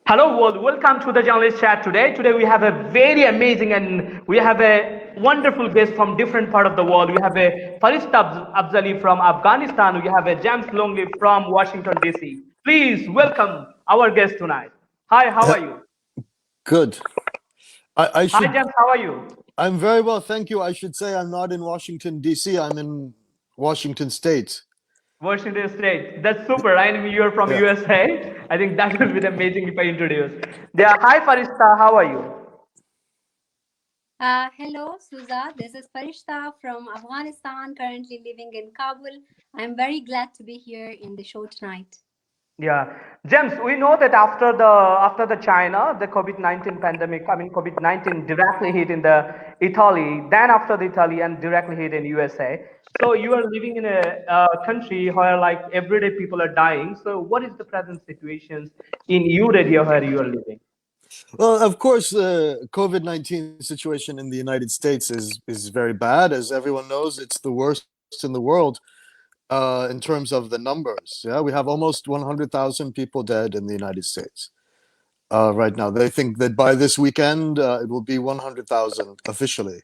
Hello world, welcome to the journalist chat today. Today we have a very amazing and we have a wonderful guest from different part of the world. We have a Farishta Afzaly from Afghanistan. We have a James Longley from Washington DC. Please welcome our guest tonight. Hi, how Uh, are you? Good. I Hi should. James, how are you? I'm very well, thank you. I should say I'm not in Washington D.C. I'm in Washington State. Washington State. That's super. I mean, you're from Yeah. USA. I think that would be amazing if I introduce. Yeah, hi Farishta, how are you? Hello, Suza. This is Farishta from Afghanistan, currently living in Kabul. I'm very glad to be here in the show tonight. Yeah, James, we know that after the China, the COVID-19 pandemic, I mean COVID-19 directly hit in the Italy, then after the Italy and directly hit in USA. So you are living in a country where like everyday people are dying. So what is the present situations in your area where you are living? Well, of course, the COVID-19 situation in the United States is very bad. As everyone knows, it's the worst in the world in terms of the numbers. Yeah, we have almost 100,000 people dead in the United States right now. They think that by this weekend it will be 100,000 officially.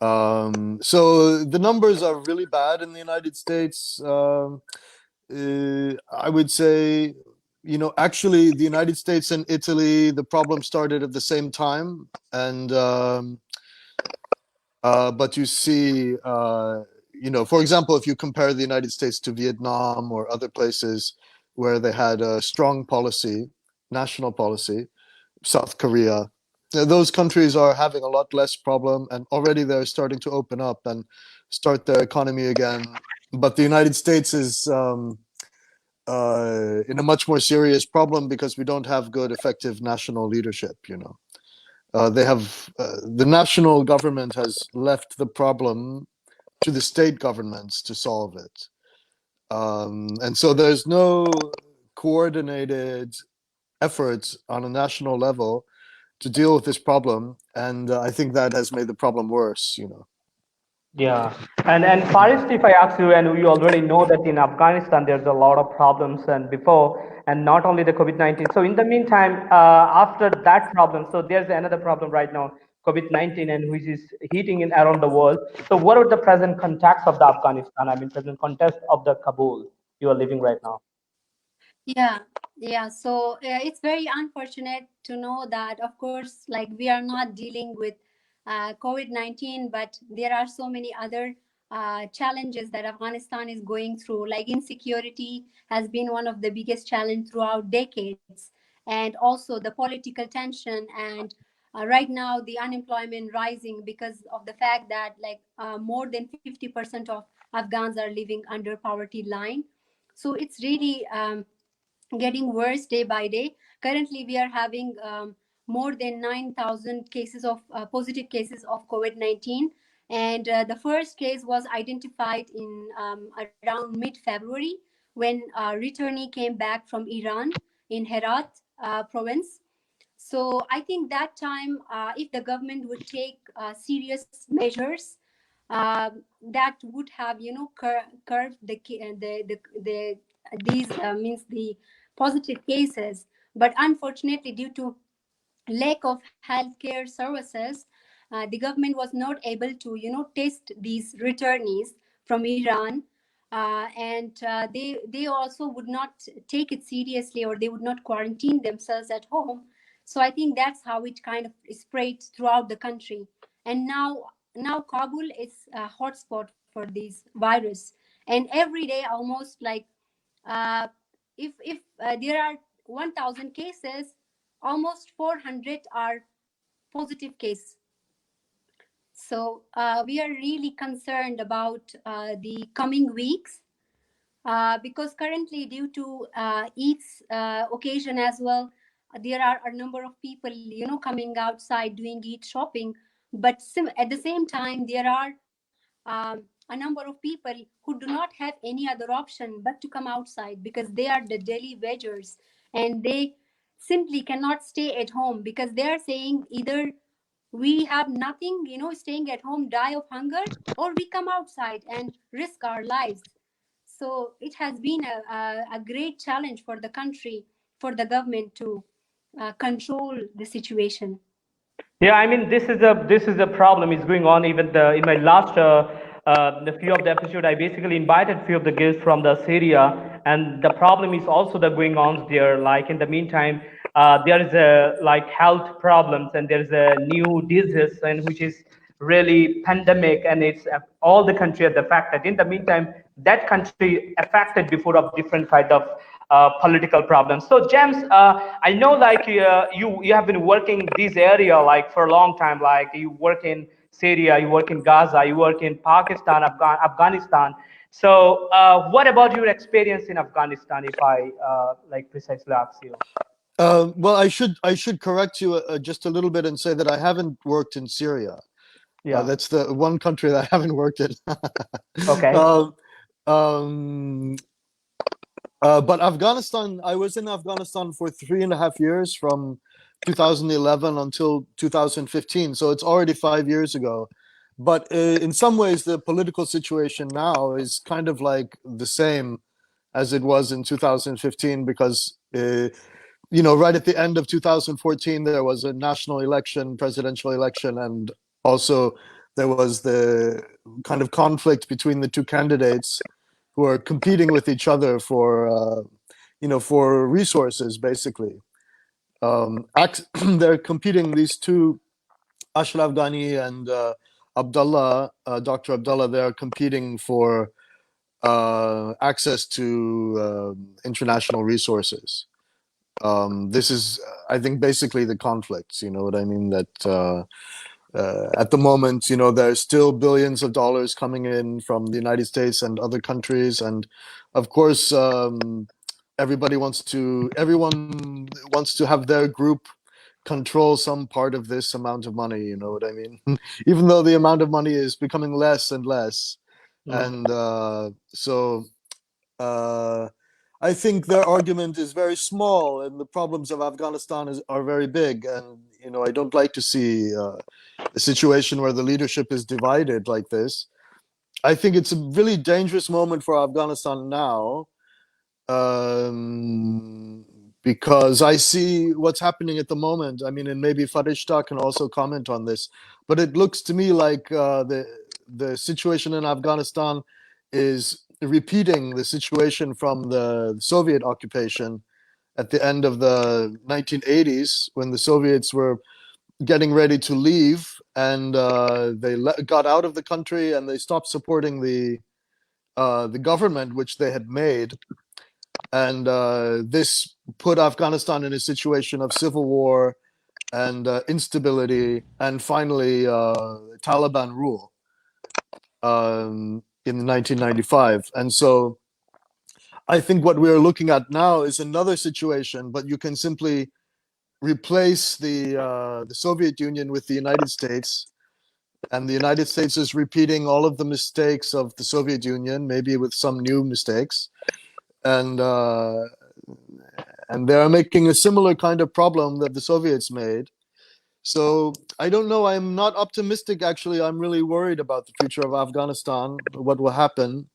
So the numbers are really bad in the United States. I would say, actually, the United States and Italy, the problem started at the same time, and but you see, for example, if you compare the United States to Vietnam or other places where they had a strong policy, national policy, South Korea. Those countries are having a lot less problem, and already they're starting to open up and start their economy again. But the United States is in a much more serious problem because we don't have good, effective national leadership. They have the national government has left the problem to the state governments to solve it, and so there's no coordinated efforts on a national level to deal with this problem, and I think that has made the problem worse. Yeah, and Faris, if I ask you, and we already know that in Afghanistan there's a lot of problems, and before, and not only the COVID-19. So in the meantime, after that problem, so there's another problem right now, COVID-19, and which is hitting in around the world. So what are the present context of the Afghanistan? I mean, present context of the Kabul you are living right now. Yeah, yeah. So it's very unfortunate to know that, of course, like we are not dealing with COVID-19, but there are so many other challenges that Afghanistan is going through. Like insecurity has been one of the biggest challenge throughout decades, and also the political tension, and right now the unemployment rising because of the fact that more than 50% of Afghans are living under poverty line. So it's really getting worse day by day. Currently, we are having more than 9,000 cases of positive cases of COVID-19. And the first case was identified in around mid-February when a returnee came back from Iran in Herat province. So I think that time, if the government would take serious measures, that would have, curved the these means the positive cases. But unfortunately, due to lack of healthcare services, the government was not able to, test these returnees from Iran, and they also would not take it seriously, or they would not quarantine themselves at home. So I think that's how it kind of spread throughout the country. And now Kabul is a hotspot for this virus, and every day almost like uh, if there are 1,000 cases, almost 400 are positive cases. So we are really concerned about the coming weeks, because currently, due to Eid's occasion as well, there are a number of people, coming outside doing Eid shopping. But at the same time, there are a number of people who do not have any other option but to come outside because they are the daily wagers, and they simply cannot stay at home because they are saying either we have nothing, staying at home, die of hunger, or we come outside and risk our lives. So it has been a great challenge for the country, for the government too. control the situation. Yeah, I mean this is a problem is going on. Even in my last the few of the episode, I basically invited few of the guests from the Syria, and the problem is also the going on there. Like in the meantime, there is a like health problems, and there is a new disease, and which is really pandemic, and it's all the country are affected. In the meantime, that country affected before of different kind of political problems. So James, I know like you have been working this area like for a long time. Like you work in Syria, you work in Gaza, you work in Pakistan, Afghanistan. So what about your experience in Afghanistan? If I like precisely ask you. Well, I should correct you just a little bit and say that I haven't worked in Syria. Yeah. That's the one country that I haven't worked in. Okay. um, um, but Afghanistan, I was in Afghanistan for 3.5 years from 2011 until 2015. So it's already 5 years ago. But in some ways, the political situation now is kind of like the same as it was in 2015 because right at the end of 2014, there was a national election, presidential election, and also there was the kind of conflict between the two candidates who are competing with each other for resources, basically. They're competing, these two, Ashraf Ghani and Dr. Abdullah, they are competing for access to international resources. This is, I think, basically the conflicts. You know what I mean? That at the moment, there's still billions of dollars coming in from the United States and other countries, and of course, everyone wants to have their group control some part of this amount of money. You know what I mean? Even though the amount of money is becoming less and less, Mm. and so. Uh, I think their argument is very small, and the problems of Afghanistan are very big. And I don't like to see a situation where the leadership is divided like this. I think it's a really dangerous moment for Afghanistan now, um, because I see what's happening at the moment. I mean, and maybe Farishta can also comment on this, but it looks to me like the situation in Afghanistan is repeating the situation from the Soviet occupation at the end of the 1980s, when the Soviets were getting ready to leave, and they got out of the country and they stopped supporting the government which they had made, and this put Afghanistan in a situation of civil war and instability, and finally Taliban rule in 1995. And so I think what we're looking at now is another situation, but you can simply replace the Soviet Union with the United States, and the United States is repeating all of the mistakes of the Soviet Union, maybe with some new mistakes, and they're making a similar kind of problem that the Soviets made. So I don't know. I'm not optimistic, actually. I'm really worried about the future of Afghanistan, what will happen,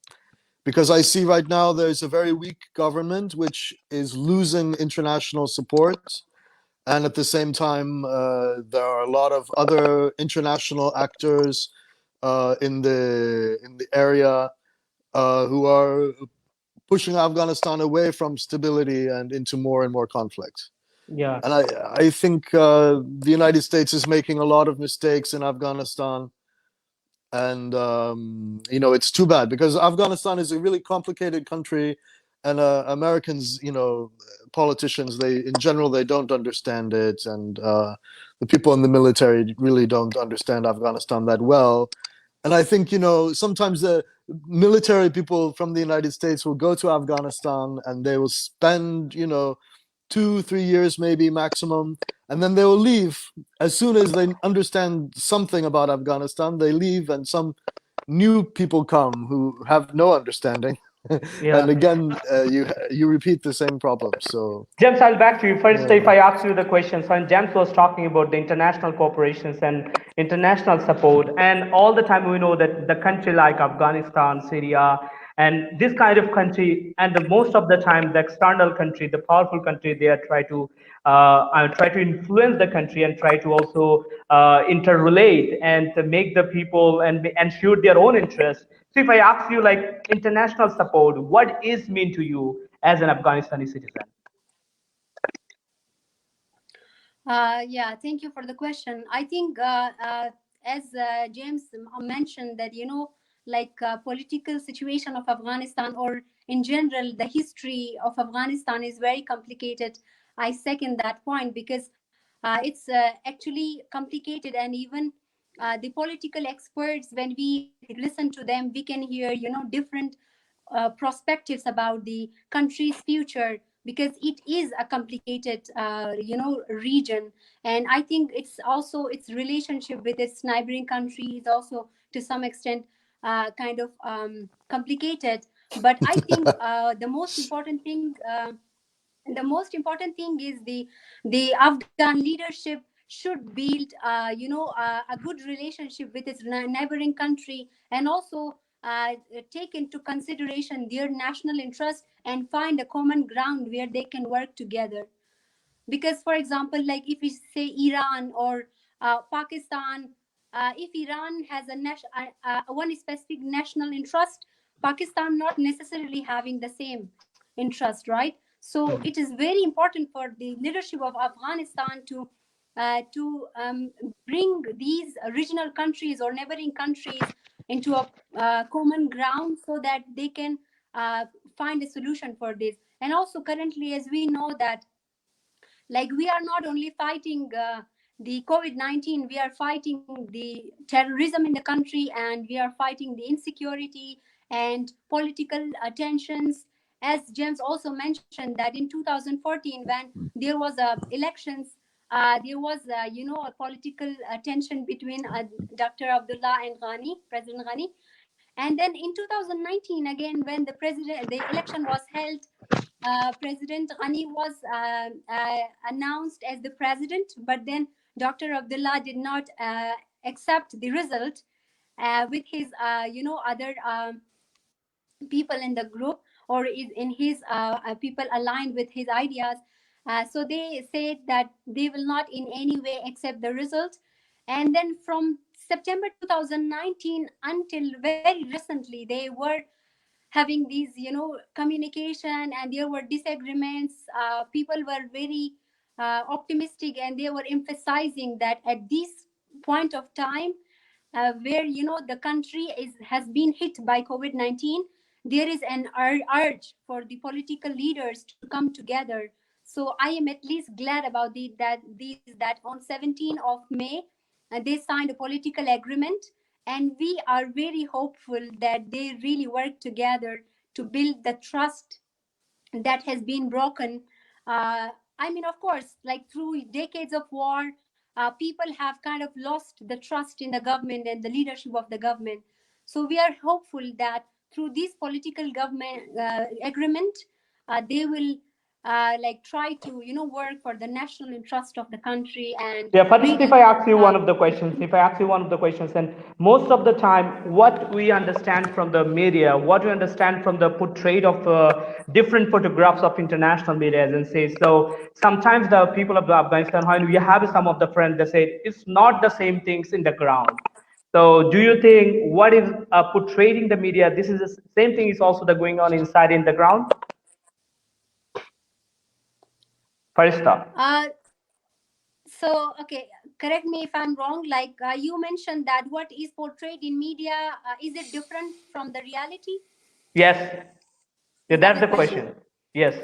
because I see right now there's a very weak government which is losing international support. And at the same time, there are a lot of other international actors in the area who are pushing Afghanistan away from stability and into more and more conflict. Yeah. And I think the United States is making a lot of mistakes in Afghanistan. And, it's too bad, because Afghanistan is a really complicated country, and Americans, politicians, in general, they don't understand it. And the people in the military really don't understand Afghanistan that well. And I think, sometimes the military people from the United States will go to Afghanistan and they will spend, 2-3 years maybe maximum, and then they will leave. As soon as they understand something about Afghanistan, they leave, and some new people come who have no understanding. And Yeah. again, you repeat the same problem. So James, I'll back to you first. If yeah. I ask you the question, so James was talking about the international cooperations and international support, and all the time we know that the country like Afghanistan, Syria, And this kind of country, and the most of the time, the external country, the powerful country, they are try to influence the country and try to also interrelate and to make the people and shoot their own interests. So if I ask you like international support, what is mean to you as an Afghanistani citizen? Yeah, thank you for the question. I think, as James mentioned, that like political situation of Afghanistan, or in general the history of Afghanistan, is very complicated. I second that point, because it's actually complicated, and even the political experts, when we listen to them, we can hear different perspectives about the country's future, because it is a complicated region. And I think it's also its relationship with its neighboring country is also to some extent kind of complicated. But I think the most important thing is the Afghan leadership should build a good relationship with its neighboring country, and also take into consideration their national interest and find a common ground where they can work together. Because, for example, like if we say Iran or Pakistan, if Iran has one specific national interest, Pakistan not necessarily having the same interest, right? So it is very important for the leadership of Afghanistan to bring these regional countries or neighboring countries into a common ground, so that they can find a solution for this. And also, currently, as we know that, like, we are not only fighting the COVID-19, we are fighting the terrorism in the country, and we are fighting the insecurity and political tensions. As James also mentioned, that in 2014, when there was elections, there was a political tension between Dr. Abdullah and Ghani, President Ghani. And then in 2019, again, when the election was held, President Ghani was announced as the president, but then Dr. Abdullah did not accept the result with his, other people in the group, or is in his people aligned with his ideas. So they said that they will not in any way accept the result. And then from September 2019 until very recently, they were having these communication, and there were disagreements. People were very optimistic, and they were emphasizing that at this point of time, where the country has been hit by COVID-19, there is an urge for the political leaders to come together. So I am at least glad about that on 17th of May they signed a political agreement, and we are very hopeful that they really work together to build the trust that has been broken. I mean, of course, like through decades of war, people have kind of lost the trust in the government and the leadership of the government. So we are hopeful that through this political government agreement, they will like try to work for the national interest of the country and Yeah, Farishta, if I really. ask you one of the questions, if I ask you one of the questions, and most of the time, what we understand from the media, what we understand from the portrait of different photographs of international media, and say, so sometimes the people of the Afghanistan, when we have some of the friends, they say it's not the same things in the ground. So do you think what is portrayed in the media, this is the same thing is also the going on inside in the ground? Farishta. So, okay, correct me if I'm wrong. Like you mentioned that what is portrayed in media, is it different from the reality? Yes. Yeah, Is that that's the the question? question. Yes.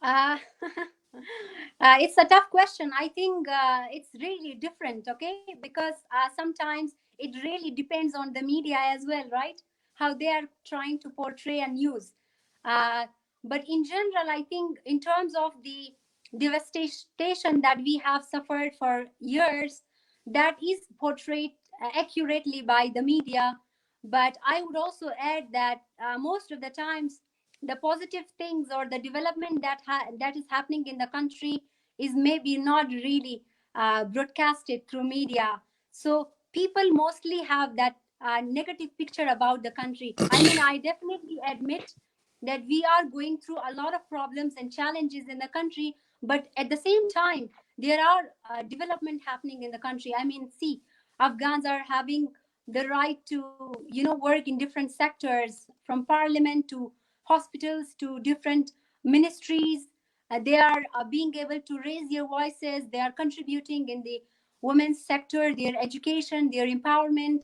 Uh, it's a tough question. I think it's really different, okay? Because sometimes it really depends on the media as well, right? How they are trying to portray a news. Uh, but in general, I think in terms of the devastation that we have suffered for years, that is portrayed accurately by the media. But I would also add that most of the times, the positive things or the development that is happening in the country is maybe not really broadcasted through media. So people mostly have that negative picture about the country. I mean, I definitely admit that we are going through a lot of problems and challenges in the country, but at the same time, there are development happening in the country. I mean, see, Afghans are having the right to, work in different sectors, from parliament to hospitals to different ministries. They are being able to raise their voices. They are contributing in the women's sector, their education, their empowerment.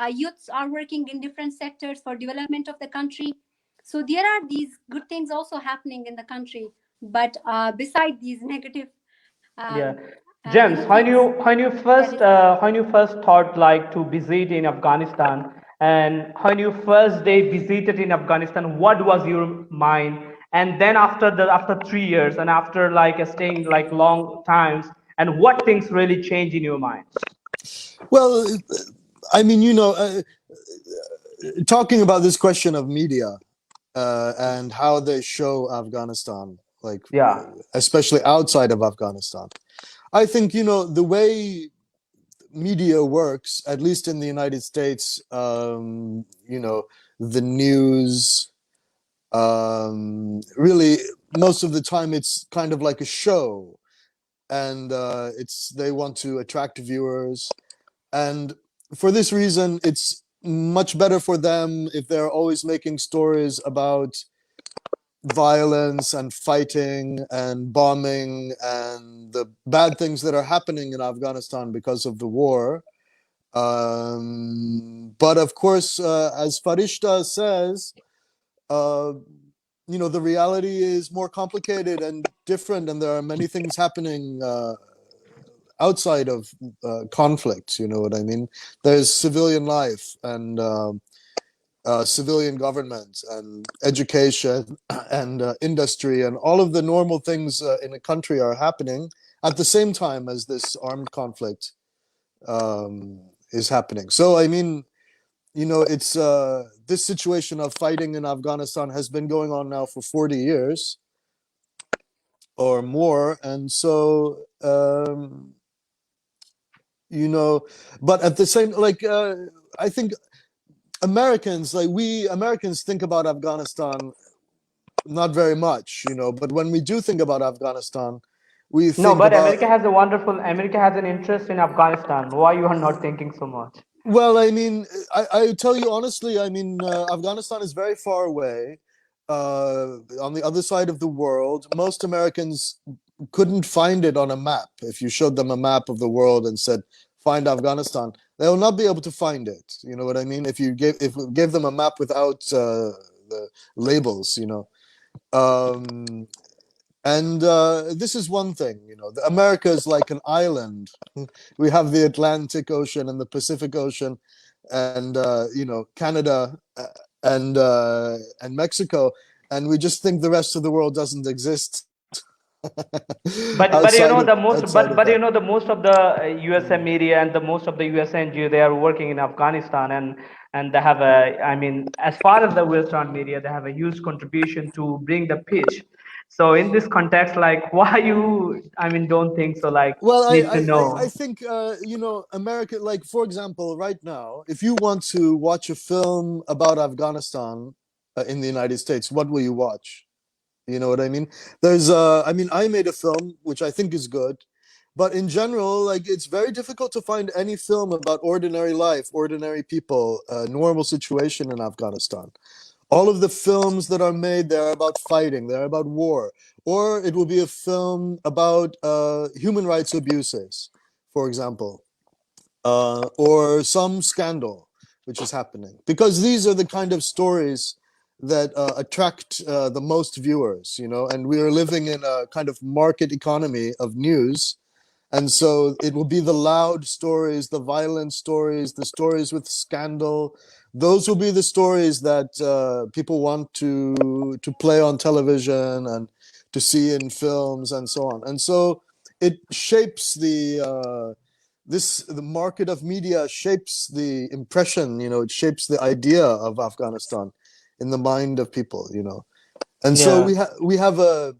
Youths are working in different sectors for development of the country. So there are these good things also happening in the country. But beside these negative, Yeah, James, things that is when you first thought like to visit in Afghanistan, and when you first day visited in Afghanistan, what was your mind? And then after 3 years, and after like staying like long times, and what things really change in your mind? Well, I mean, talking about this question of media and how they show Afghanistan, like Yeah, especially outside of Afghanistan, I think the way media works, at least in the United States, the news, really most of the time it's kind of like a show, and they want to attract viewers, and for this reason, it's much better for them if they're always making stories about violence and fighting and bombing and the bad things that are happening in Afghanistan because of the war. But of course, as Farishta says, uh, the reality is more complicated and different, and there are many things happening outside of conflict. You know what I mean? There's civilian life and civilian government and education and industry, and all of the normal things in a country are happening at the same time as this armed conflict is happening. So, I mean, it's this situation of fighting in Afghanistan has been going on now for 40 years or more, and so you know, but at the same, like, I think Americans, like we Americans, think about Afghanistan not very much, but when we do think about Afghanistan, we no, think but about, America has an interest in Afghanistan. Why you are not thinking so much? well, I mean, I tell you honestly, I mean, Afghanistan is very far away, on the other side of the world. Most Americans couldn't find it on a map. If you showed them a map of the world and said, find Afghanistan, they will not be able to find it. You know what I mean? If we gave them a map without the labels, Um, and this is one thing, America is like an island. We have the Atlantic Ocean and the Pacific Ocean, and Canada, and Mexico, and we just think the rest of the world doesn't exist But outside of that. the most of the USA media and the most of the USA NGO, they are working in Afghanistan, and they have a, I mean, as far as the Western media, they have a huge contribution to bring the pitch. So in this context, like, why you, I mean, don't think so, like, Well, need to I know. think America. Like, for example, right now, if you want to watch a film about Afghanistan in the United States, what will you watch? You know what I mean? There's I mean, I made a film which I think is good, but in general, like, it's very difficult to find any film about ordinary life, ordinary people, normal situation in Afghanistan. All of the films that are made, they're about fighting, they're about war, or it will be a film about human rights abuses, for example, or some scandal which is happening, because these are the kind of stories that attract the most viewers, and we are living in a kind of market economy of news, and so it will be the loud stories, the violent stories, the stories with scandal. Those will be the stories that people want to play on television and to see in films and so on. And so it shapes the market of media shapes the impression. It shapes the idea of Afghanistan in the mind of people. And so Yeah. we have a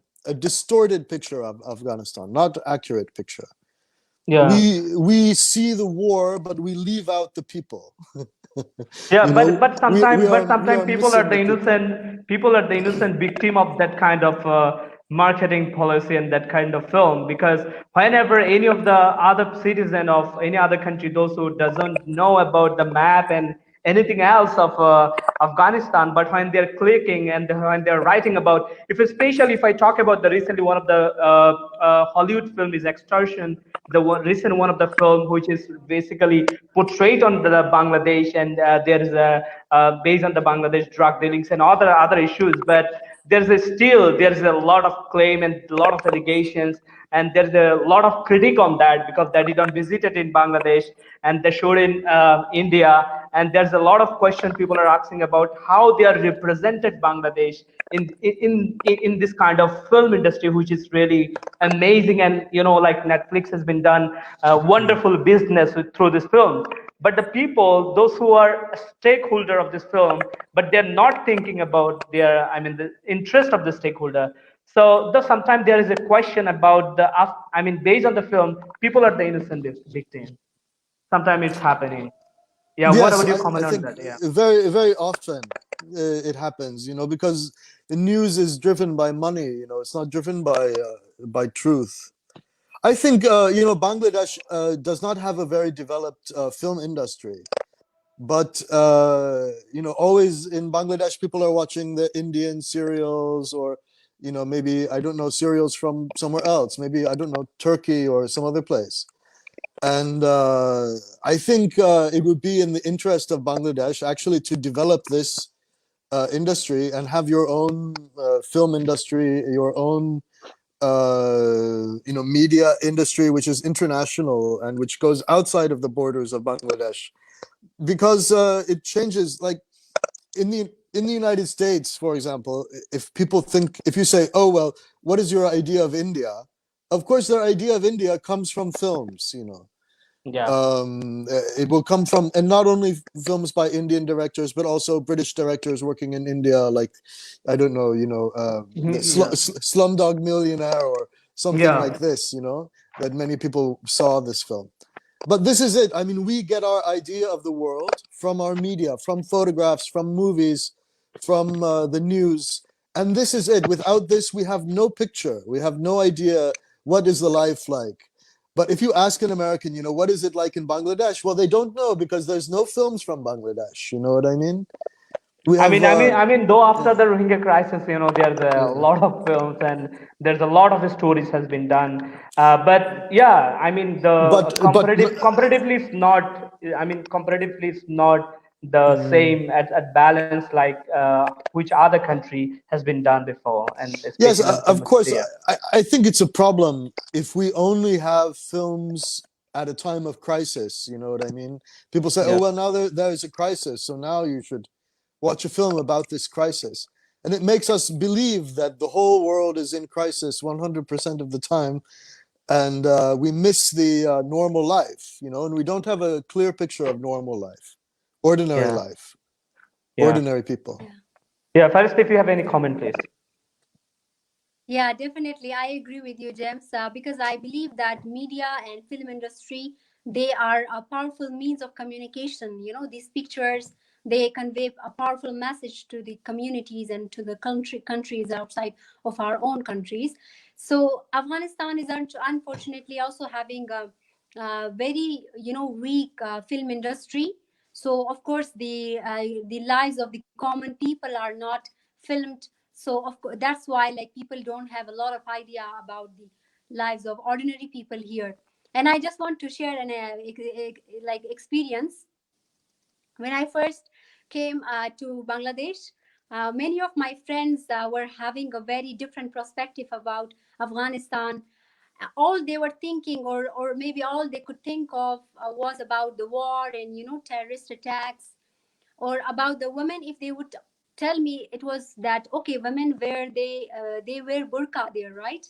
distorted picture of Afghanistan, not accurate picture. Yeah. We see the war, but we leave out the people. Yeah, You know, but we sometimes are missing the people. people are the innocent victim of that kind of marketing policy and that kind of film, because whenever any of the other citizen of any other country, those who doesn't know about the map and anything else of Afghanistan, but when they're clicking and when they're writing about, if especially if I talk about the recently one of the Hollywood film is Extortion, the recent one of the film which is basically portrayed on the Bangladesh, and there is a based on the Bangladesh drug dealings and other issues, but there's a lot of claim and a lot of allegations, and there's a lot of critique on that because they didn't visit it in Bangladesh and they showed in India, and there's a lot of questions people are asking about how they are represented Bangladesh in this kind of film industry, which is really amazing, and like Netflix has been done wonderful business through this film. But the people, those who are a stakeholder of this film, but they're not thinking about their, I mean, the interest of the stakeholder. So though sometimes there is a question about I mean, based on the film, people are the innocent victim. Sometimes it's happening. Yeah, what Yes, would you comment I on think that? Yeah. very often it happens, because the news is driven by money, it's not driven by truth. I think, Bangladesh does not have a very developed film industry, but, always in Bangladesh, people are watching the Indian serials, or, maybe, I don't know, serials from somewhere else, maybe, I don't know, Turkey or some other place. And I think it would be in the interest of Bangladesh actually to develop this industry and have your own film industry, your own media industry, which is international and which goes outside of the borders of Bangladesh, because it changes. Like in the United States, for example, if you say, "Oh well, what is your idea of India?" Of course, their idea of India comes from films, Yeah. it will come from, and not only films by Indian directors, but also British directors working in India, like, I don't know, the Yeah. Slumdog Millionaire or something like Yeah. this, that many people saw this film. But this is it. I mean, we get our idea of the world from our media, from photographs, from movies, from the news. And this is it. Without this, we have no picture. We have no idea what is the life like. But if you ask an American, what is it like in Bangladesh? Well, they don't know because there's no films from Bangladesh. You know what I mean? We have, Though after yeah, the Rohingya crisis, there's a yeah. lot of films and there's a lot of stories has been done. But yeah, I mean, But comparatively, it's not. I mean, comparatively, it's not the mm, same at balance like which other country has been done before, and yes, especially on film of course. industry. Yeah. I think it's a problem if we only have films at a time of crisis. You know what I mean? People say, "Oh Yeah. well, now there's a crisis, so now you should watch a film about this crisis," and it makes us believe that the whole world is in crisis 100% of the time, and we miss the normal life, and we don't have a clear picture of normal life, ordinary Yeah. life, Yeah. ordinary people. Yeah. First, if you have any comment, please. Yeah, definitely. I agree with you, James, because I believe that media and film industry, they are a powerful means of communication. These pictures, they convey a powerful message to the communities and to the countries outside of our own countries. So Afghanistan is unfortunately also having a very, weak film industry. So of course the lives of the common people are not filmed. So of course that's why like people don't have a lot of idea about the lives of ordinary people here. And I just want to share an like experience. When I first came to Bangladesh, many of my friends were having a very different perspective about Afghanistan. All they were thinking, or maybe all they could think of, was about the war and terrorist attacks, or about the women. If they would tell me, it was that okay, women wear they wear burqa there, right?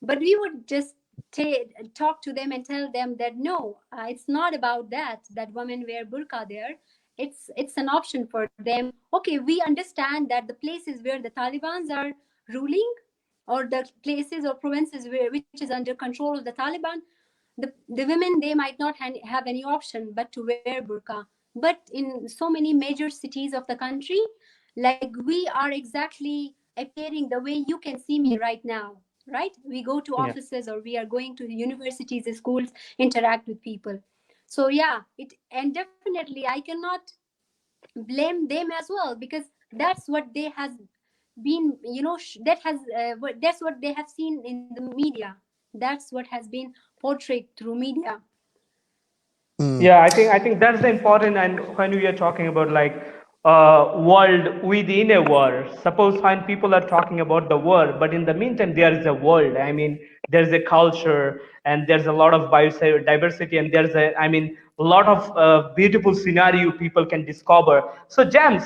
But we would just talk to them and tell them that no, it's not about that women wear burqa there. It's an option for them. Okay, we understand that the places where the Talibans are ruling, or the places or provinces which is under control of the Taliban, the women, they might not have any option but to wear burqa. But in so many major cities of the country, like we are exactly appearing the way you can see me right now, right? We go to Yeah. offices, or we are going to universities, schools, interact with people. So yeah, it, and definitely I cannot blame them as well, because that's what they has been, that has that's what they have seen in the media. That's what has been portrayed through media. Mm. Yeah, I think that's the important. And when we are talking about like world within a world, suppose when people are talking about the world, but in the meantime there is a world. I mean, there's a culture and there's a lot of biodiversity, and there's a lot of beautiful scenario people can discover. So James,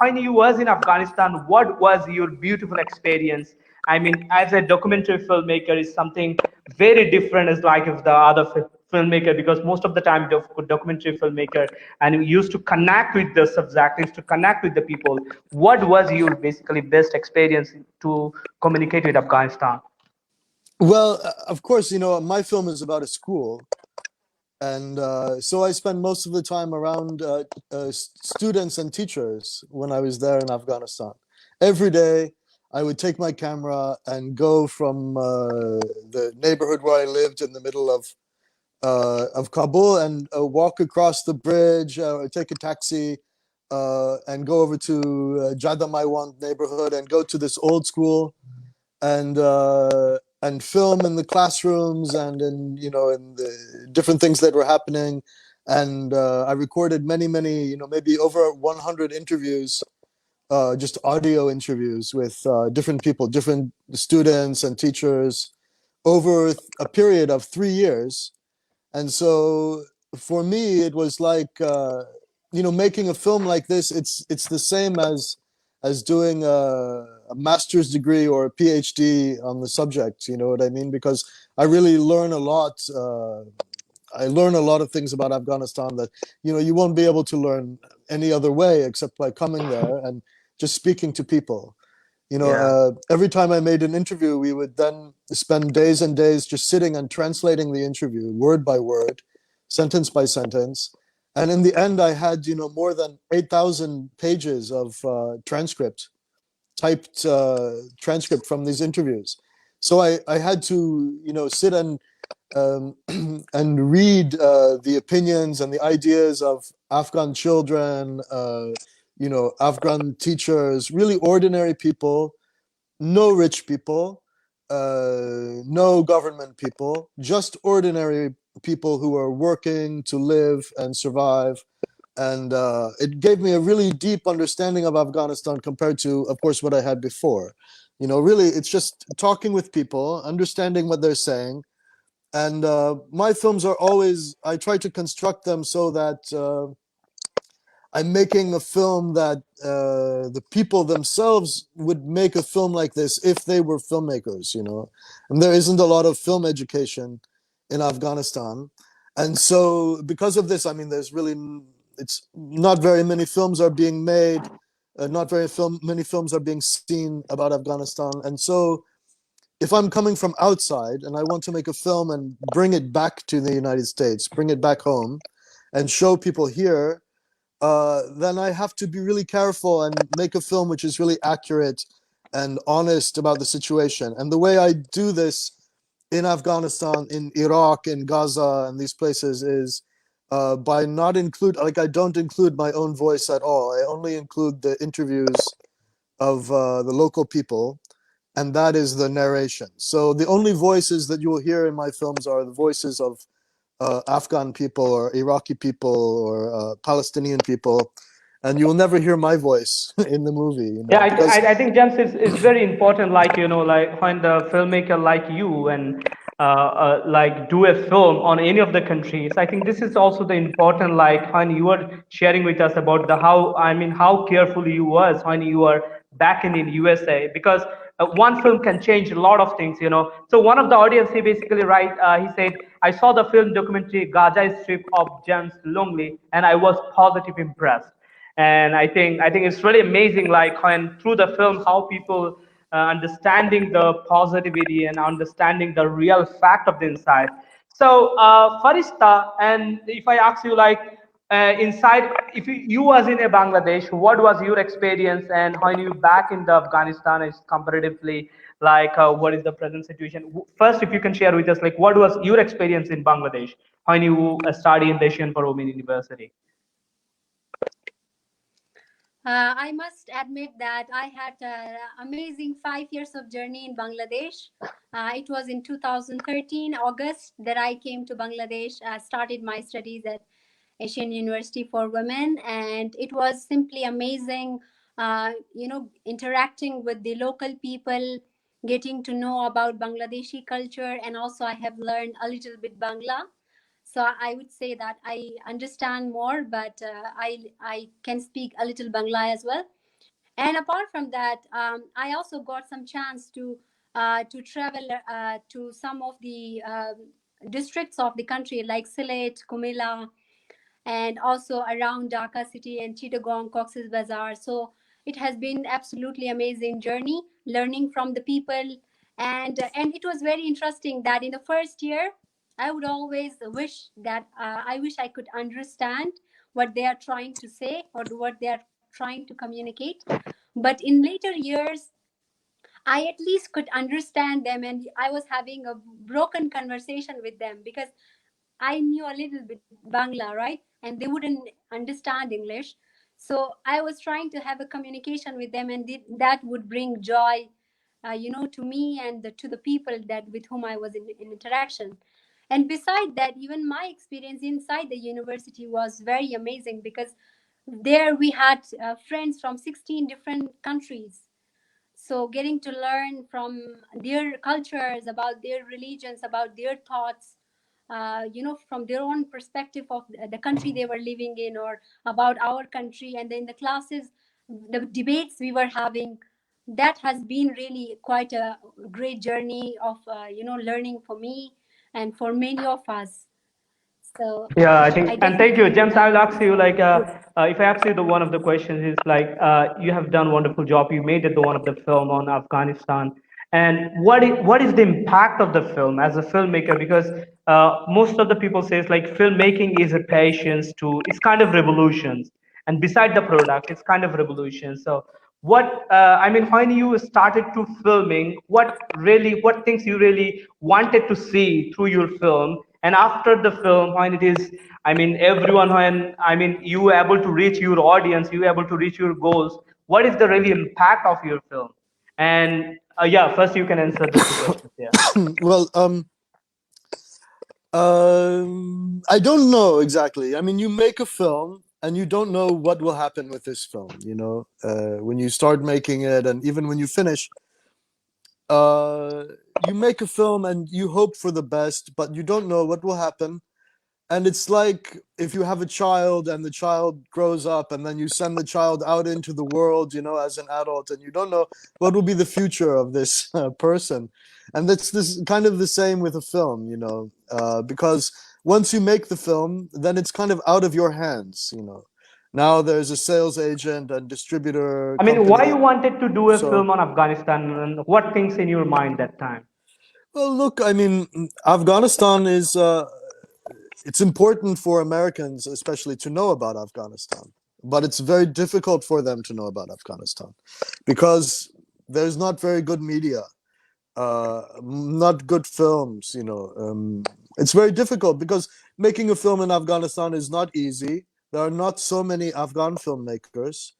when you was in Afghanistan, what was your beautiful experience? I mean, as a documentary filmmaker, is something very different as like if the other filmmaker, because most of the time documentary filmmaker and we used to connect with the subject, used to connect with the people. What was your basically best experience to communicate with Afghanistan? Well, of course, my film is about a school, and so I spend most of the time around students and teachers when I was there in Afghanistan. Every day, I would take my camera and go from the neighborhood where I lived in the middle of Kabul and walk across the bridge, take a taxi, and go over to Jadamaiwand neighborhood and go to this old school and film in the classrooms and in the different things that were happening. And I recorded many, maybe over 100 interviews, just audio interviews with different people, different students and teachers over a period of 3 years. And so for me, it was like making a film like this. It's the same as doing a master's degree or a PhD on the subject. You know what I mean? Because I really learn a lot. I learn a lot of things about Afghanistan that you won't be able to learn any other way except by coming there and just speaking to people. Yeah. Every time I made an interview, we would then spend days and days just sitting and translating the interview word by word, sentence by sentence. And in the end, I had, more than 8,000 pages of transcript, typed transcript from these interviews. So I had to, sit um, and read the opinions and the ideas of Afghan children, Afghan teachers, really ordinary people, no rich people, no government people, just ordinary people who are working to live and survive. And it gave me a really deep understanding of Afghanistan compared to, of course, what I had before. Really, it's just talking with people, understanding what they're saying. And my films are always, I try to construct them so that I'm making a film that the people themselves would make a film like this if they were filmmakers. And there isn't a lot of film education in Afghanistan. And so because of this, I mean, it's not very many films are being made, not many films are being seen about Afghanistan. And so if I'm coming from outside and I want to make a film and bring it back to the United States, bring it back home and show people here, then I have to be really careful and make a film which is really accurate and honest about the situation. And the way I do this in Afghanistan, in Iraq, in Gaza, and these places is by not include, like I don't include my own voice at all. I only include the interviews of the local people, and that is the narration. So the only voices that you will hear in my films are the voices of Afghan people or Iraqi people or Palestinian people, and you will never hear my voice in the movie, Yeah, because I think James is very important. Like like when the filmmaker like you and like do a film on any of the countries. I think this is also the important. Like when you were sharing with us about the how how careful you was when you were back in USA, because one film can change a lot of things. So one of the audience, he basically he said, I saw the film documentary Gaza Strip of James Longley and I was positive impressed. And I think it's really amazing, like when through the film how people understanding the positivity and understanding the real fact of the inside. So, Farista, and if I ask you, like, inside, if you was in a Bangladesh, what was your experience, and when you back in the Afghanistan is comparatively, like, what is the present situation? First, if you can share with us, like, what was your experience in Bangladesh when you study in the Asian Women University? I must admit that I had an amazing 5 years of journey in Bangladesh. It was in 2013 August that I came to Bangladesh. Started my studies at Asian University for Women, and it was simply amazing. Interacting with the local people, getting to know about Bangladeshi culture, and also I have learned a little bit Bangla. So I would say that I understand more, but I can speak a little Bangla as well. And apart from that, I also got some chance to travel to some of the districts of the country like Sylhet, Kumila, and also around Dhaka city and Chittagong, Cox's Bazar. So it has been absolutely amazing journey learning from the people, and it was very interesting that in the first year I would always wish that I wish I could understand what they are trying to say or what they are trying to communicate. But in later years, I at least could understand them, and I was having a broken conversation with them because I knew a little bit Bangla, right? And they wouldn't understand English. So I was trying to have a communication with them, and that would bring joy, to me and to the people that with whom I was in interaction. And beside that, even my experience inside the university was very amazing because there we had friends from 16 different countries, so getting to learn from their cultures, about their religions, about their thoughts, from their own perspective of the country they were living in or about our country. And then the classes, the debates we were having, that has been really quite a great journey of learning for me and for many of us. So Yeah, I I think, and thank you, definitely James. I will ask you, like, would. if I ask you, the one of the questions is like, you have done wonderful job. You made it the one of the film on Afghanistan, and what is the impact of the film as a filmmaker? Because most of the people says like filmmaking is a patience to, it's kind of revolutions, and beside the product, it's kind of revolution. So what I mean, when you started to filming, what things you really wanted to see through your film, and after the film, when it is, I mean, everyone, when I mean you are able to reach your audience, you are able to reach your goals, what is the really impact of your film? And yeah, first you can answer the two questions. Yeah. Well, I don't know exactly. I mean, you make a film and you don't know what will happen with this film, when you start making it and even when you finish. You make a film and you hope for the best, but you don't know what will happen. And it's like if you have a child and the child grows up and then you send the child out into the world, as an adult, and you don't know what will be the future of this person. And that's this kind of the same with a film, because once you make the film, then it's kind of out of your hands. Now there's a sales agent and distributor I mean, why company. you wanted to do a So, film on Afghanistan, and what things in your mind that time? well, look, I mean, Afghanistan is it's important for Americans, especially, to know about Afghanistan, but it's very difficult for them to know about Afghanistan because there's not very good media, not good films. It's very difficult because making a film in Afghanistan is not easy. There are not so many Afghan filmmakers.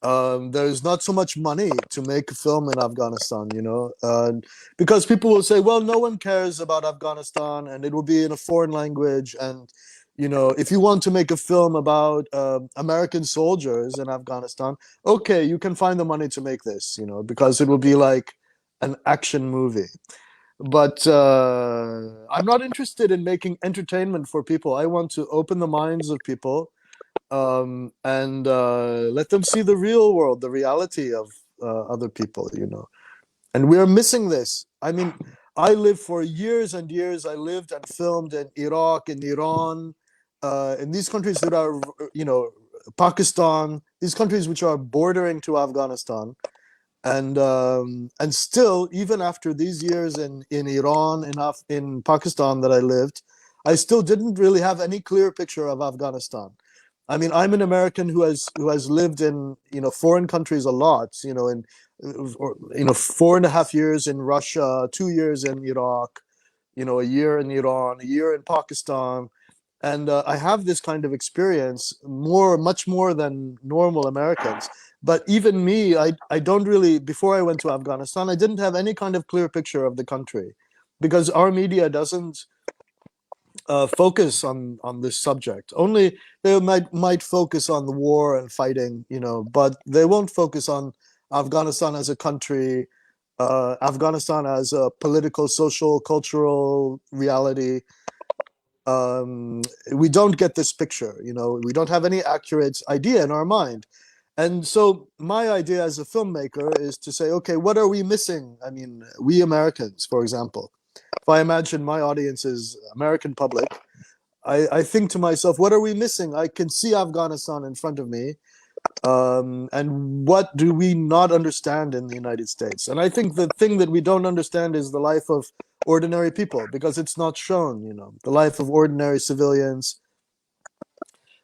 There's not so much money to make a film in Afghanistan, because people will say, well, no one cares about Afghanistan and it will be in a foreign language. And, if you want to make a film about American soldiers in Afghanistan, okay, you can find the money to make this, because it will be like an action movie. But I'm not interested in making entertainment for people. I want to open the minds of people, and let them see the real world, the reality of other people. And we are missing this. I mean, I lived for years and years. I lived and filmed in Iraq, in Iran, in these countries that are, Pakistan, these countries which are bordering to Afghanistan. And still, even after these years in Iran, in Pakistan that I lived, I still didn't really have any clear picture of Afghanistan. I mean, I'm an American who has lived in foreign countries a lot. In 4.5 years in Russia, 2 years in Iraq, a year in Iran, a year in Pakistan, and I have this kind of experience much more than normal Americans. But even me, I don't really. Before I went to Afghanistan, I didn't have any kind of clear picture of the country, because our media doesn't focus on this subject. Only they might focus on the war and fighting, but they won't focus on Afghanistan as a country, Afghanistan as a political, social, cultural reality. We don't get this picture. We don't have any accurate idea in our mind. And so my idea as a filmmaker is to say, okay, what are we missing? I mean, we Americans, for example, if I imagine my audience is American public, I think to myself, what are we missing? I can see Afghanistan in front of me. And what do we not understand in the United States? And I think the thing that we don't understand is the life of ordinary people, because it's not shown, the life of ordinary civilians.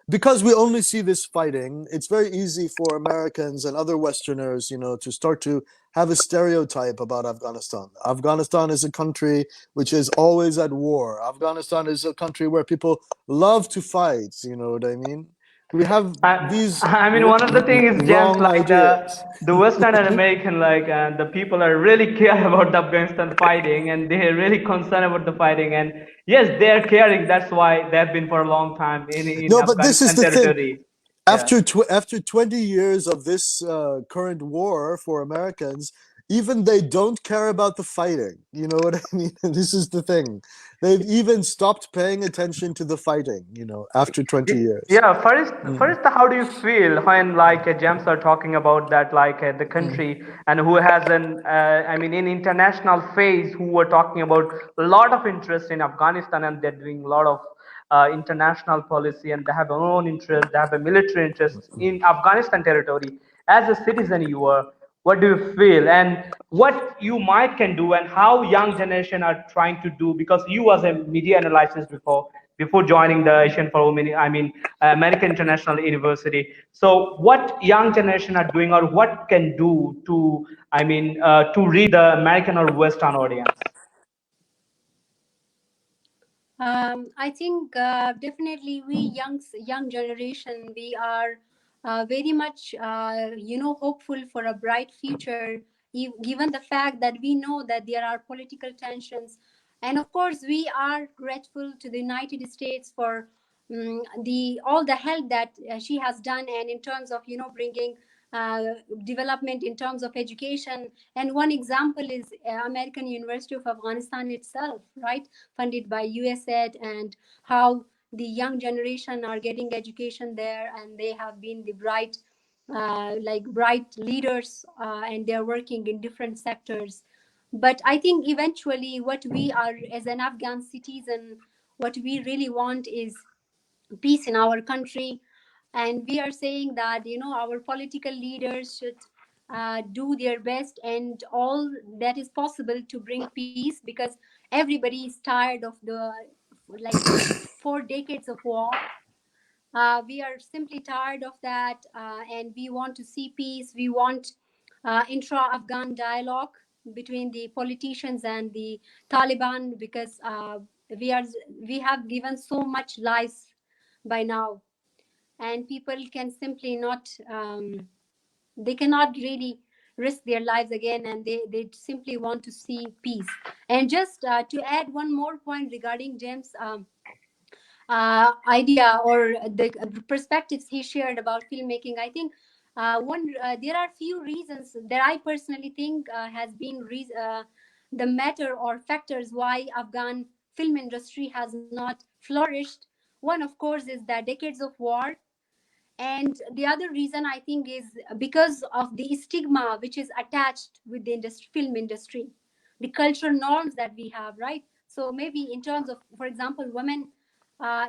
Because we only see this fighting, it's very easy for Americans and other Westerners, to start to have a stereotype about Afghanistan. Afghanistan is a country which is always at war. Afghanistan is a country where people love to fight. You know what I mean? We have these I mean, one of the things is, James, wrong like ideas. the Western and American, like the people are really care about the Afghanistan fighting, and they're really concerned about the fighting. And yes, they're caring. That's why they've been for a long time in No, but this is Afghanistan the thing. territory. Yeah. After 20 years of this current war for Americans, even they don't care about the fighting. You know what I mean? This is the thing. They've even stopped paying attention to the fighting, after 20 years. Yeah, first, how do you feel when like James are talking about that, like the country and who has I mean, in international phase, who were talking about a lot of interest in Afghanistan, and they're doing a lot of international policy, and they have their own interest, they have a military interest in Afghanistan territory. As a citizen, you are, what do you feel, and what you might can do, and how young generation are trying to do, because you was a media analysis before joining the Asian for Women, I mean, American International University. So what young generation are doing, or what can do to, I mean, to reach the American or Western audience? I think definitely we young generation, we are very much hopeful for a bright future, given the fact that we know that there are political tensions, and of course we are grateful to the United States for the all the help that she has done, and in terms of bringing uh, development in terms of education. And one example is American University of Afghanistan itself, right, funded by USAID, and how the young generation are getting education there, and they have been the bright leaders, and they're working in different sectors. But I think eventually what we are as an Afghan citizen, what we really want is peace in our country. And we are saying that our political leaders should do their best and all that is possible to bring peace, because everybody is tired of the like 4 decades of war. We are simply tired of that, and we want to see peace. We want intra-Afghan dialogue between the politicians and the Taliban, because we have given so much lies by now, and people can simply not they cannot really risk their lives again, and they simply want to see peace. And just to add one more point regarding James' idea or the perspectives he shared about filmmaking, I think one there are few reasons that I personally think has been the matter or factors why Afghan film industry has not flourished. One, of course, is the decades of war, and the other reason I think is because of the stigma which is attached with the film industry, the cultural norms that we have, right? So maybe in terms of, for example, women,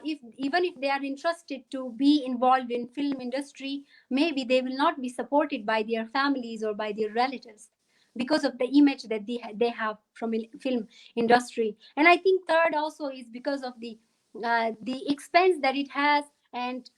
if even if they are interested to be involved in film industry, maybe they will not be supported by their families or by their relatives because of the image that they have from film industry. And I think third also is because of the the expense that it has, and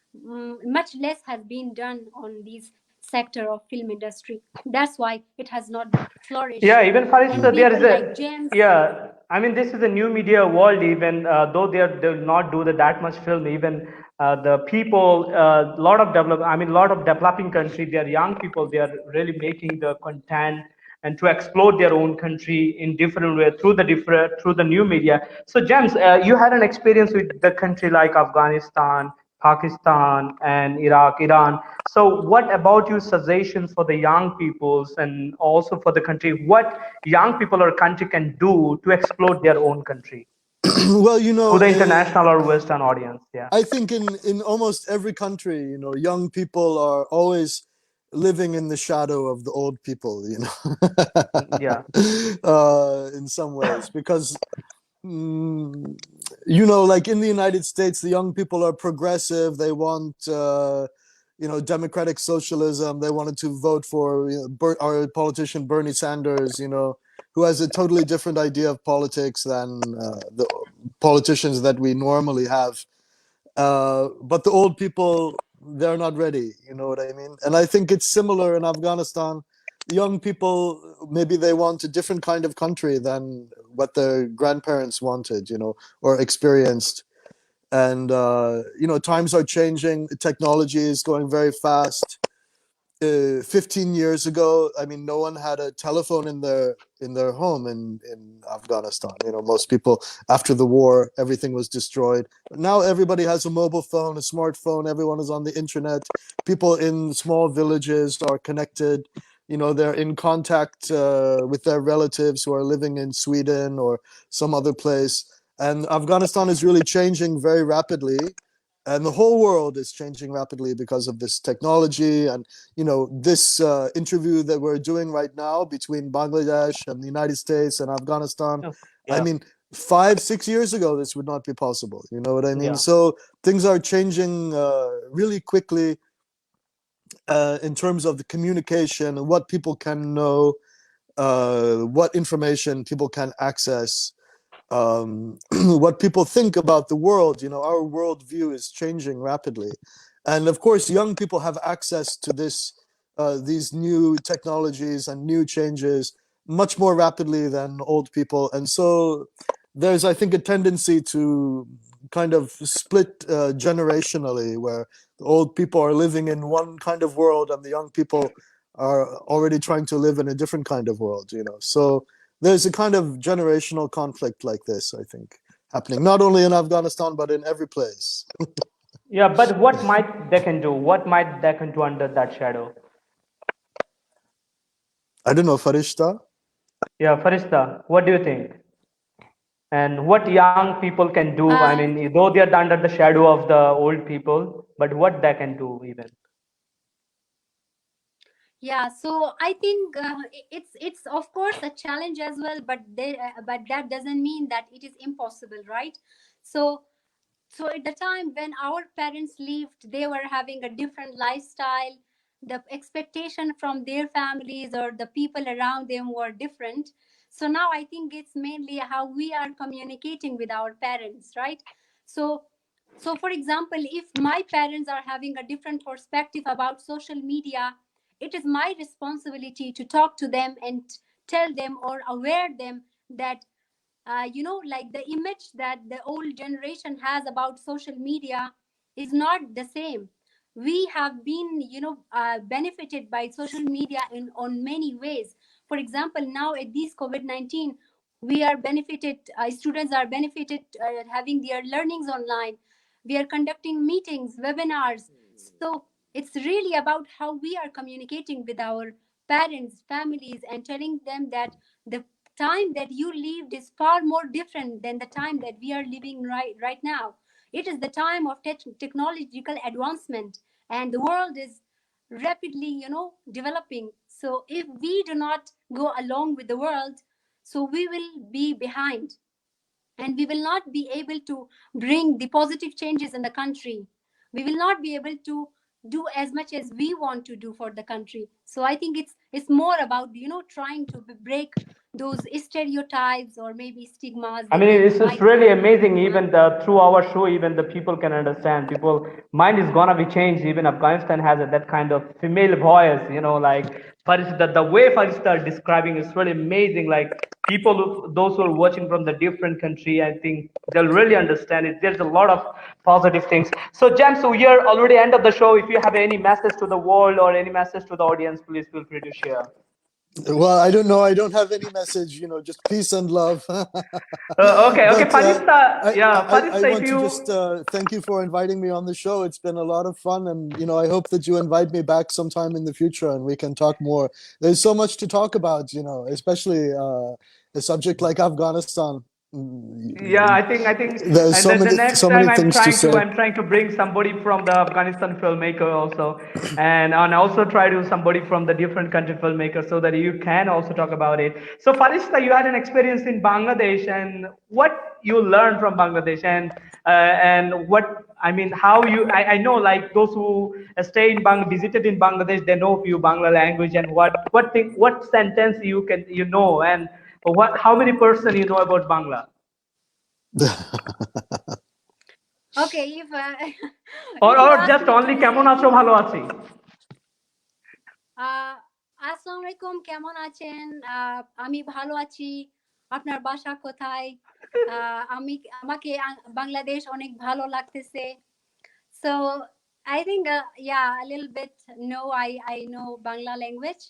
much less has been done on this sector of film industry. That's why it has not Yeah, flourished. even And Farishta, there is people like a James. yeah. I mean, this is a new media world. Even though they will not do that much film, even the people, lot of develop. I mean, lot of developing country. They are young people. They are really making the content and to explore their own country in different way through the new media. So, James, you had an experience with the country like Afghanistan, Pakistan, and Iraq, Iran. So, what about your suggestions for the young peoples and also for the country? What young people or country can do to explore their own country Well, through the international or Western audience? Yeah, I think in almost every country, young people are always living in the shadow of the old people, yeah, in some ways, because mm, like in the United States, the young people are progressive. They want, democratic socialism. They wanted to vote for our politician Bernie Sanders, who has a totally different idea of politics than the politicians that we normally have. But the old people, they're not ready. You know what I mean? And I think it's similar in Afghanistan. The young people, maybe they want a different kind of country than what their grandparents wanted, or experienced. And times are changing. Technology is going very fast. 15 years ago, I mean, no one had a telephone in their home in Afghanistan. Most people, after the war, everything was destroyed. But now everybody has a mobile phone, a smartphone. Everyone is on the internet. People in small villages are connected. They're in contact with their relatives who are living in Sweden or some other place. And Afghanistan is really changing very rapidly, and the whole world is changing rapidly because of this technology. And this interview that we're doing right now between Bangladesh and the United States and Afghanistan, yeah, I yeah, mean, 5-6 years ago this would not be possible. You know what I mean? yeah. So things are changing really quickly, in terms of the communication and what people can know, what information people can access, what people think about the world. Our worldview is changing rapidly, and of course, young people have access to these new technologies and new changes much more rapidly than old people. And so, there's, I think, a tendency to kind of split generationally, where the old people are living in one kind of world and the young people are already trying to live in a different kind of world. So there's a kind of generational conflict like this, I think, happening not only in Afghanistan but in every place. Yeah, but what might they can do? What might they can do under that shadow? I don't know, Farishta. Yeah, Farista, what do you think? And what young people can do? I uh, mean, though they are under the shadow of the old people, but what they can do even? yeah, so I think it's of course a challenge as well, but that doesn't mean that it is impossible, right? So so at the time when our parents lived, they were having a different lifestyle. The expectation from their families or the people around them were different. So now I think it's mainly how we are communicating with our parents, right? So so for example, if my parents are having a different perspective about social media, it is my responsibility to talk to them and tell them or aware them that like the image that the old generation has about social media is not the same. We have been benefited by social media in on many ways. For example, now at this COVID-19, we are benefited, students are benefited, having their learnings online. We are conducting meetings, webinars. So it's really about how we are communicating with our parents, families, and telling them that the time that you lived is far more different than the time that we are living right now. It is the time of technological advancement, and the world is rapidly developing. So if we do not go along with the world, so we will be behind, and we will not be able to bring the positive changes in the country. We will not be able to do as much as we want to do for the country. So I think it's more about trying to break those stereotypes or maybe stigmas I that mean, they it's might really have. amazing. Even through our show, even the people can understand. People mind is gonna be changed. Even Afghanistan has that kind of female voice. Like Farishta, the way Farishta is describing is really amazing. Like people, those who are watching from the different country, I think they'll really understand it. There's a lot of positive things. So, James, we are already end of the show. If you have any message to the world or any message to the audience, please feel free to share. Well, I don't know. I don't have any message. Just peace and love. Okay, But Farishta. I, Yeah, I Farishta, if want to just you thank you for inviting me on the show. It's been a lot of fun, and I hope that you invite me back sometime in the future, and we can talk more. There's so much to talk about, especially a subject like Afghanistan. Yeah, I think, There's and then the next so time many I'm things to trying to say. I'm trying to bring somebody from the Afghanistan filmmaker also, and also try to somebody from the different country filmmaker so that you can also talk about it. So Farishta, you had an experience in Bangladesh, and what you learned from Bangladesh, and what I mean, how I know like those who stay in visited in Bangladesh, they know few Bangla language and what sentence and what how many person you know about Bangla. Okay, if Or if you or ask just me only to কেমন say আছো few, ভালো আছি. আসসালামু আলাইকুম, কেমন আছেন? আমি ভালো আছি। আপনার বাসা কোথায়? আমাকে বাংলাদেশ অনেক ভালো লাগতেছে। So I think yeah, a little bit. No, I know Bangla language.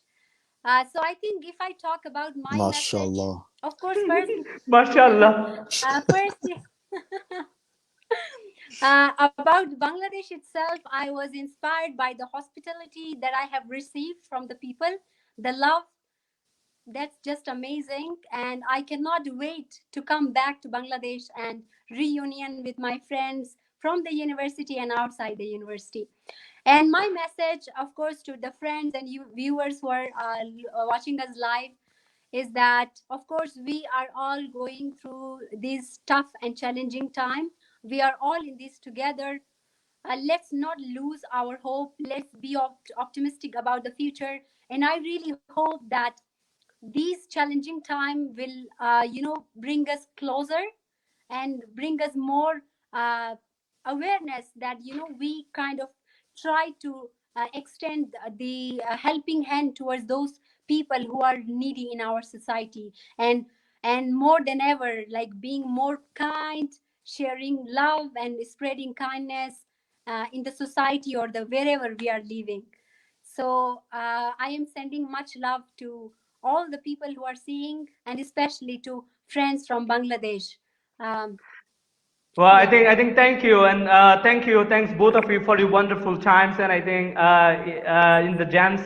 So I think if I talk about my message, MashaAllah. of course, first, Mashallah. first, about Bangladesh itself, I was inspired by the hospitality that I have received from the people, the love. That's just amazing, and I cannot wait to come back to Bangladesh and reunion with my friends from the university and outside the university. And my message, of course, to the friends and you viewers who are watching us live is that, of course, we are all going through this tough and challenging time. We are all in this together. Let's not lose our hope. Let's be optimistic about the future. And I really hope that these challenging time will, bring us closer and bring us more uh, awareness that we kind of try to extend the helping hand towards those people who are needy in our society, and more than ever, like being more kind, sharing love and spreading kindness in the society or the wherever we are living. So I am sending much love to all the people who are seeing, and especially to friends from Bangladesh. um, Well, I yeah. think I think thank you and thanks both of you for your wonderful times. And I think in the jams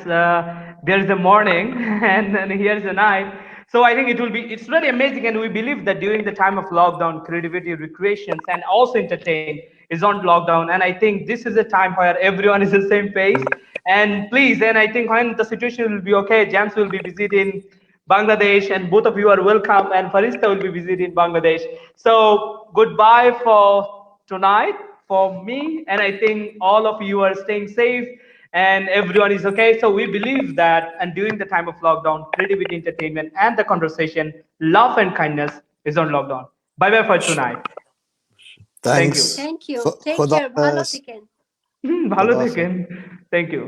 there is a morning and here is a night. So I think it's really amazing, and we believe that during the time of lockdown, creativity, recreations, and also entertain is on lockdown. And I think this is a time where everyone is the same pace. And please, and I think when the situation will be okay, Jams will be visiting Bangladesh, and both of you are welcome. And Farista will be visiting Bangladesh. So goodbye for tonight for me, and I think all of you are staying safe and everyone is okay. So we believe that, and during the time of lockdown, creativity, entertainment, and the conversation, love and kindness is on lockdown. Bye bye for tonight. Thank you. Thanks. Thank you. Take Khuda care. Bhalo Hafiz. thiken. ভালো Khuda Hafiz. থাকেন. Thank you.